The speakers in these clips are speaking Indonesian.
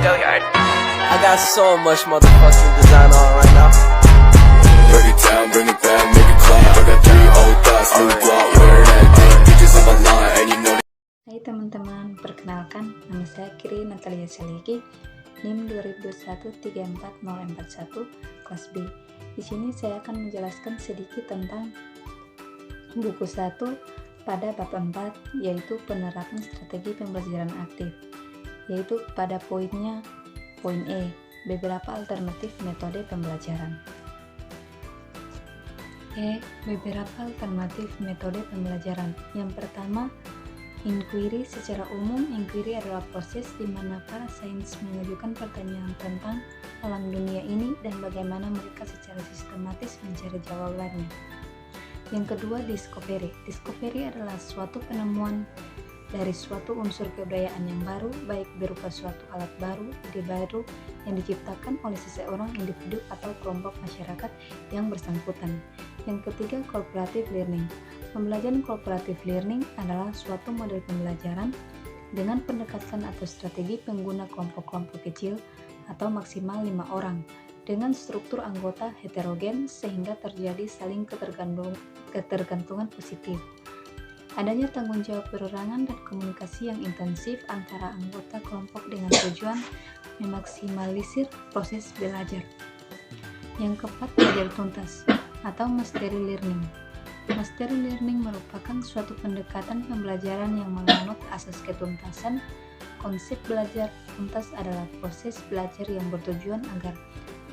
I got so much motherfucking design on right now. Break it down, bring it back, make it clap. I got 3 old thoughts, new block, where that thing. Pictures on my line, and you know. Hai teman-teman, perkenalkan nama saya Kiri Natalia Selegi, NIM 2021-34041, kelas B. Di sini saya akan menjelaskan sedikit tentang buku 1 pada bab 4, yaitu penerapan strategi pembelajaran aktif, yaitu pada poin E, beberapa alternatif metode pembelajaran. Beberapa alternatif metode pembelajaran. Yang pertama, inquiry. Secara umum, inquiry adalah proses di mana para sains mengajukan pertanyaan tentang alam dunia ini dan bagaimana mereka secara sistematis mencari jawabannya. Yang kedua, discovery. Discovery adalah suatu penemuan dari suatu unsur kebudayaan yang baru, baik berupa suatu alat baru, ide baru yang diciptakan oleh seseorang, individu, atau kelompok masyarakat yang bersangkutan. Yang ketiga, cooperative learning. Pembelajaran cooperative learning adalah suatu model pembelajaran dengan pendekatan atau strategi pengguna kelompok-kelompok kecil atau maksimal 5 orang dengan struktur anggota heterogen sehingga terjadi saling ketergantungan positif. Adanya tanggung jawab perorangan dan komunikasi yang intensif antara anggota kelompok dengan tujuan memaksimalisir proses belajar. Yang keempat, belajar tuntas atau mastery learning. Mastery learning merupakan suatu pendekatan pembelajaran yang menganut asas ketuntasan. Konsep belajar tuntas adalah proses belajar yang bertujuan agar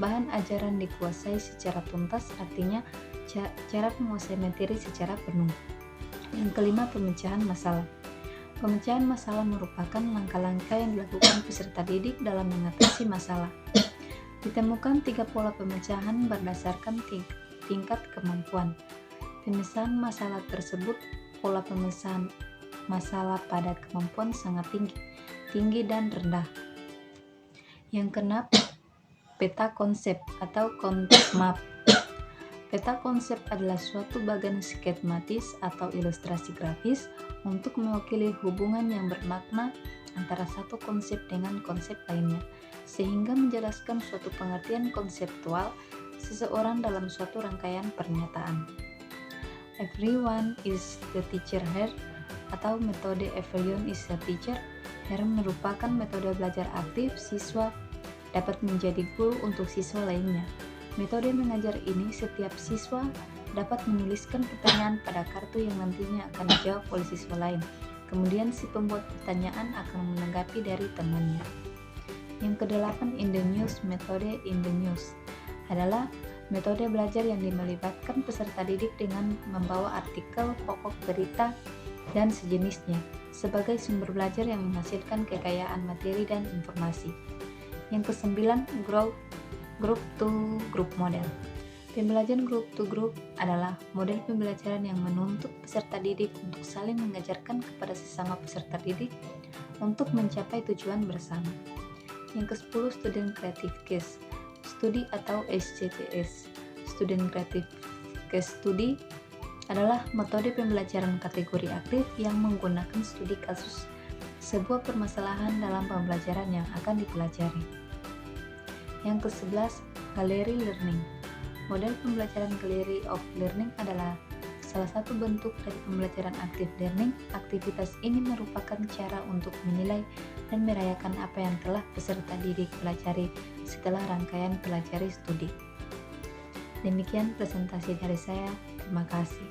bahan ajaran dikuasai secara tuntas, artinya cara menguasai materi secara penuh. Yang kelima, pemecahan masalah. Pemecahan masalah merupakan langkah-langkah yang dilakukan peserta didik dalam mengatasi masalah. Ditemukan 3 pola pemecahan berdasarkan tingkat kemampuan. Pemecahan masalah tersebut, pola pemecahan masalah pada kemampuan sangat tinggi dan rendah. Yang keenam, peta konsep atau concept map. Peta konsep adalah suatu bagan skematis atau ilustrasi grafis untuk mewakili hubungan yang bermakna antara satu konsep dengan konsep lainnya, sehingga menjelaskan suatu pengertian konseptual seseorang dalam suatu rangkaian pernyataan. Everyone is the teacher here atau metode everyone is a teacher here merupakan metode belajar aktif. Siswa dapat menjadi guru untuk siswa lainnya. Metode mengajar ini, setiap siswa dapat menuliskan pertanyaan pada kartu yang nantinya akan dijawab oleh siswa lain. Kemudian si pembuat pertanyaan akan menanggapi dari temannya. Yang kedelapan, in the news. Metode in the news adalah metode belajar yang melibatkan peserta didik dengan membawa artikel, pokok berita, dan sejenisnya sebagai sumber belajar yang menghasilkan kekayaan materi dan informasi. Yang kesembilan, group to group model. Pembelajaran group to group adalah model pembelajaran yang menuntut peserta didik untuk saling mengajarkan kepada sesama peserta didik untuk mencapai tujuan bersama. Yang ke-10, student creative case study atau SCCS. Student creative case study adalah metode pembelajaran kategori aktif yang menggunakan studi kasus sebuah permasalahan dalam pembelajaran yang akan dipelajari. Yang ke-11, gallery learning. Model pembelajaran gallery of learning adalah salah satu bentuk dari pembelajaran aktif learning. Aktivitas ini merupakan cara untuk menilai dan merayakan apa yang telah peserta didik pelajari setelah rangkaian pelajari studi. Demikian presentasi dari saya. Terima kasih.